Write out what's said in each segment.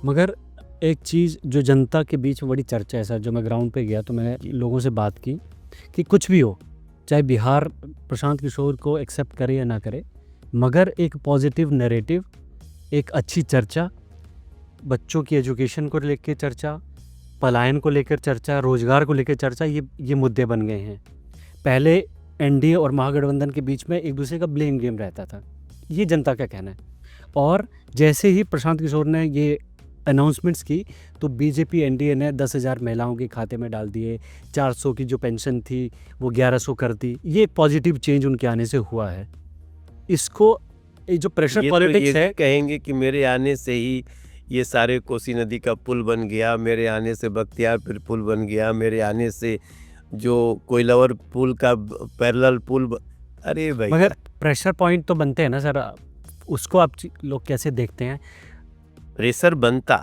मगर एक चीज़ जो जनता के बीच में बड़ी चर्चा है सर, जो मैं ग्राउंड पे गया तो मैंने लोगों से बात की कि कुछ भी हो, चाहे बिहार प्रशांत किशोर को एक्सेप्ट करे या ना करे, मगर एक पॉजिटिव नैरेटिव, एक अच्छी चर्चा, बच्चों की एजुकेशन को लेकर चर्चा, पलायन को लेकर चर्चा, रोजगार को लेकर चर्चा, ये मुद्दे बन गए हैं। पहले एनडीए और महागठबंधन के बीच में एक दूसरे का ब्लेम गेम रहता था, ये जनता का कहना है। और जैसे ही प्रशांत किशोर ने ये अनाउंसमेंट्स की तो बीजेपी एनडीए ने 10,000 महिलाओं के खाते में डाल दिए, 400 की जो पेंशन थी वो 1100 कर दी। ये एक पॉजिटिव चेंज उनके आने से हुआ है। इसको ये जो प्रेशर पॉलिटिक्स है, कहेंगे कि मेरे आने से ही ये सारे कोसी नदी का पुल बन गया, मेरे आने से बख्तियारपुर पुल बन गया, मेरे आने से जो कोइलवर पुल का पैरेलल पुल अरे भाई, मगर प्रेशर पॉइंट तो बनते हैं ना सर, उसको आप लोग कैसे देखते हैं? प्रेशर बनता,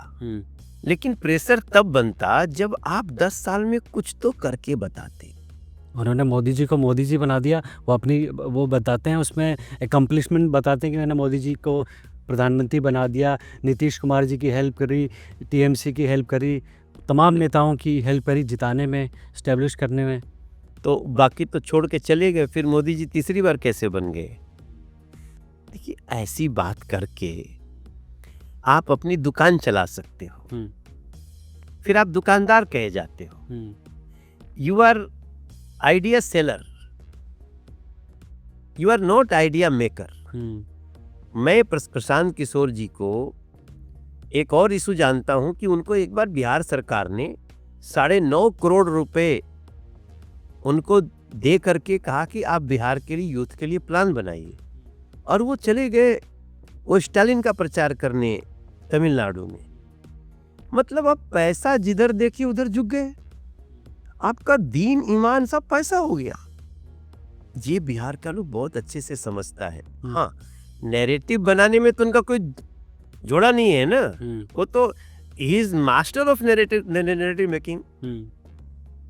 लेकिन प्रेशर तब बनता जब आप 10 साल में कुछ तो करके बताते। उन्होंने मोदी जी को मोदी जी बना दिया, वो अपनी वो बताते हैं, उसमें एकम्प्लिशमेंट बताते हैं कि मैंने मोदी जी को प्रधानमंत्री बना दिया, नीतीश कुमार जी की हेल्प करी, टीएमसी की हेल्प करी, तमाम नेताओं की हेल्प करी जिताने में, स्टैब्लिश करने में। तो बाकी तो छोड़ के चले गए, फिर मोदी जी तीसरी बार कैसे बन गए? देखिए, ऐसी बात करके आप अपनी दुकान चला सकते हो, फिर आप दुकानदार कहे जाते हो, you are idea seller, you are not idea maker. मैं प्रशांत किशोर जी को एक और इशू जानता हूं कि उनको एक बार बिहार सरकार ने 9.5 करोड़ रुपए उनको दे करके कहा कि आप बिहार के लिए, यूथ के लिए प्लान बनाइए, और वो चले गए वो स्टालिन का प्रचार करने तमिलनाडु में। मतलब आप पैसा जिधर देखिए उधर झुक गए, आपका दीन ईमान सब पैसा हो गया। ये बिहार का लोग बहुत अच्छे से समझता है। हाँ, नैरेटिव बनाने में तो उनका कोई जोड़ा नहीं है ना, वो तो he is master of narrative making.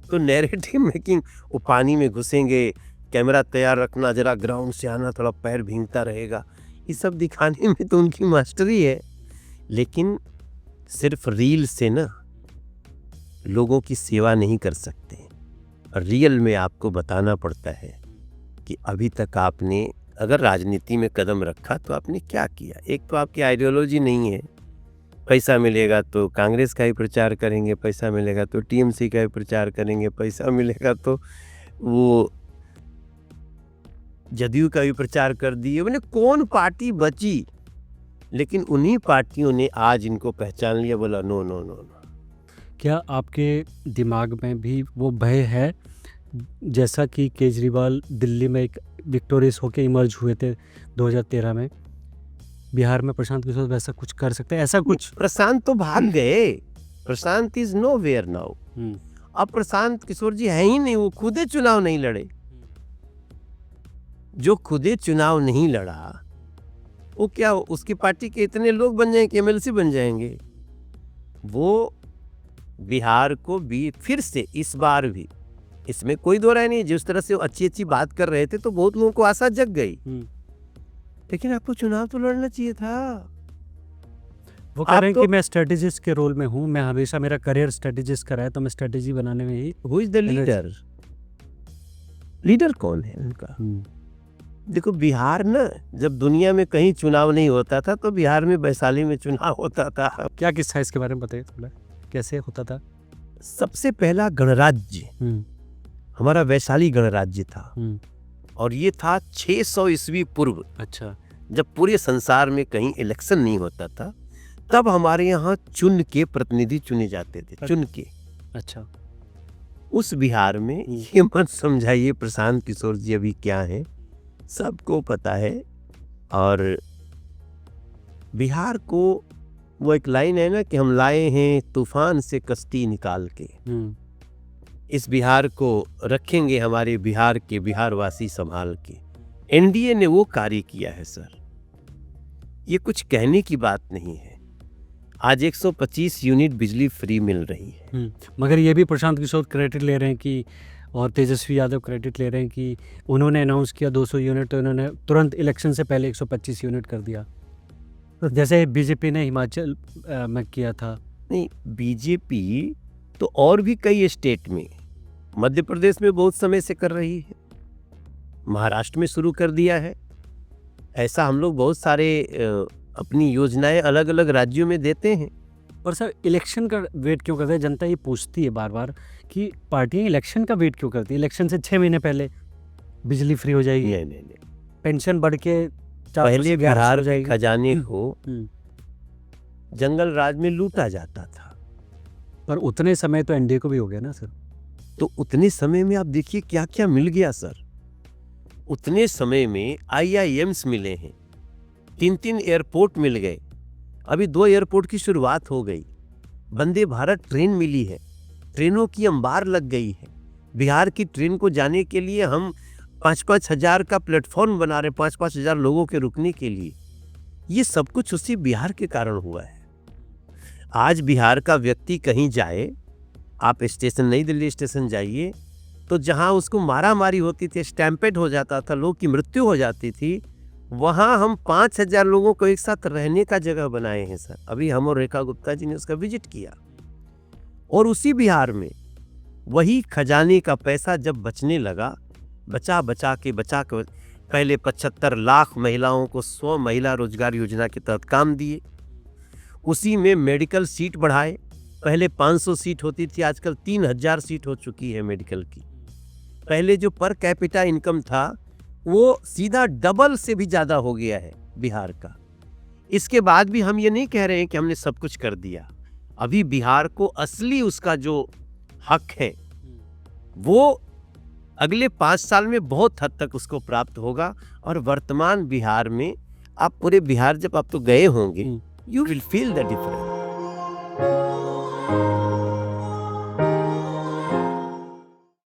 तो नैरेटिव मेकिंग, वो पानी में घुसेंगे, कैमरा तैयार रखना, जरा ग्राउंड से आना, थोड़ा पैर भींगता रहेगा, ये सब दिखाने में तो उनकी मास्टरी है। लेकिन सिर्फ रील से ना लोगों की सेवा नहीं कर सकते। रियल में आपको बताना पड़ता है कि अभी तक आपने अगर राजनीति में कदम रखा तो आपने क्या किया। एक तो आपकी आइडियोलॉजी नहीं है, पैसा मिलेगा तो कांग्रेस का ही प्रचार करेंगे, पैसा मिलेगा तो टीएमसी का ही प्रचार करेंगे, पैसा मिलेगा तो वो जदयू का भी प्रचार कर दिए। मैंने कौन पार्टी बची? लेकिन उन्हीं पार्टियों ने आज इनको पहचान लिया, बोला नो नो नो नो। क्या आपके दिमाग में भी वो भय है, जैसा कि केजरीवाल दिल्ली में एक विक्टोरियस होके इमर्ज हुए थे 2013 में, बिहार में प्रशांत किशोर वैसा कुछ कर सकते हैं? ऐसा कुछ? प्रशांत तो भाग गए, प्रशांत इज नो वेयर नाउ। अब प्रशांत किशोर जी है ही नहीं, वो खुदे चुनाव नहीं लड़े। जो खुदे चुनाव नहीं लड़ा वो क्या, उसकी पार्टी के इतने लोग बन जाएंगे, एमएलसी बन जाएंगे। वो बिहार को भी फिर से इस बार भी, इसमें कोई दो राय नहीं, जिस तरह से वो अच्छी अच्छी बात कर रहे थे तो बहुत लोगों को आशा जग गई। लेकिन आपको चुनाव तो लड़ना चाहिए था। वो कह रहे हैं कि मैं स्ट्रेटेजिस्ट के रोल में हूँ, मैं हमेशा, मेरा करियर स्ट्रेटेजिस्ट का रहा है, तो मैं स्ट्रेटेजी बनाने में ही। Who is the leader? Leader कौन है उनका? देखो, बिहार ना, जब दुनिया में कहीं चुनाव नहीं होता था तो बिहार में वैशाली में चुनाव होता था। क्या किस्सा इसके बारे में बताइए थोड़ा, कैसे होता था? सबसे पहला गणराज्य हमारा वैशाली गणराज्य था, और ये था 600 ईस्वी पूर्व। अच्छा। जब पूरे संसार में कहीं इलेक्शन नहीं होता था, तब हमारे यहाँ चुन के प्रतिनिधि चुने जाते थे, चुन के। अच्छा। उस बिहार में ये मत समझाइए प्रशांत किशोर जी अभी क्या हैं, सबको पता है। और बिहार को वो एक लाइन है ना कि हम लाए हैं तूफान से कश्ती निकाल के, इस बिहार को रखेंगे हमारे बिहार के बिहारवासी संभाल के। एनडीए ने वो कार्य किया है सर, ये कुछ कहने की बात नहीं है। आज 125 यूनिट बिजली फ्री मिल रही है। मगर ये भी प्रशांत किशोर क्रेडिट ले रहे हैं कि, और तेजस्वी यादव क्रेडिट ले रहे हैं कि उन्होंने अनाउंस किया 200 यूनिट, तो इन्होंने तुरंत इलेक्शन से पहले 125 यूनिट कर दिया। जैसे बीजेपी ने हिमाचल में किया था। नहीं, बीजेपी तो और भी कई स्टेट में, मध्य प्रदेश में बहुत समय से कर रही है, महाराष्ट्र में शुरू कर दिया है। ऐसा हम लोग बहुत सारे अपनी योजनाएं अलग अलग राज्यों में देते हैं। और सर इलेक्शन का वेट क्यों करते हैं? जनता ये पूछती है बार बार कि पार्टियां इलेक्शन का वेट क्यों करती है? इलेक्शन से 6 महीने पहले बिजली फ्री हो जाएगी, नहीं, पेंशन बढ़ के पहले बिहार हो के जाएगी। खजाने को जंगल राज में लूटा जाता था, पर उतने समय तो एनडीए को भी हो गया ना सर। तो उतने समय में आप देखिए क्या क्या मिल गया सर। उतने समय में IIMs मिले हैं, 3 एयरपोर्ट मिल गए, अभी 2 एयरपोर्ट की शुरुआत हो गई, वंदे भारत ट्रेन मिली है, ट्रेनों की अंबार लग गई है। बिहार की ट्रेन को जाने के लिए हम 5-5 हजार का प्लेटफॉर्म बना रहे, 5-5 हजार लोगों के रुकने के लिए। ये सब कुछ उसी बिहार के कारण हुआ है। आज बिहार का व्यक्ति कहीं जाए, आप स्टेशन नई दिल्ली स्टेशन जाइए, तो जहां उसको मारा मारी होती थी, स्टैम्पेड हो जाता था, लोग की मृत्यु हो जाती थी, वहां हम 5,000 लोगों को एक साथ रहने का जगह बनाए हैं सर। अभी हम और रेखा गुप्ता जी ने उसका विजिट किया। और उसी बिहार में वही खजाने का पैसा जब बचने लगा, बचा के पहले 75 लाख महिलाओं को 100 महिला रोजगार योजना के तहत काम दिए। उसी में मेडिकल सीट बढ़ाए, पहले 500 सीट होती थी, आजकल 3,000 सीट हो चुकी है मेडिकल की। पहले जो पर कैपिटा इनकम था वो सीधा डबल से भी ज्यादा हो गया है बिहार का। इसके बाद भी हम ये नहीं कह रहे हैं कि हमने सब कुछ कर दिया। अभी बिहार को असली उसका जो हक है वो अगले 5 साल में बहुत हद तक उसको प्राप्त होगा। और वर्तमान बिहार में आप पूरे बिहार जब आप तो गए होंगे, you will feel the difference.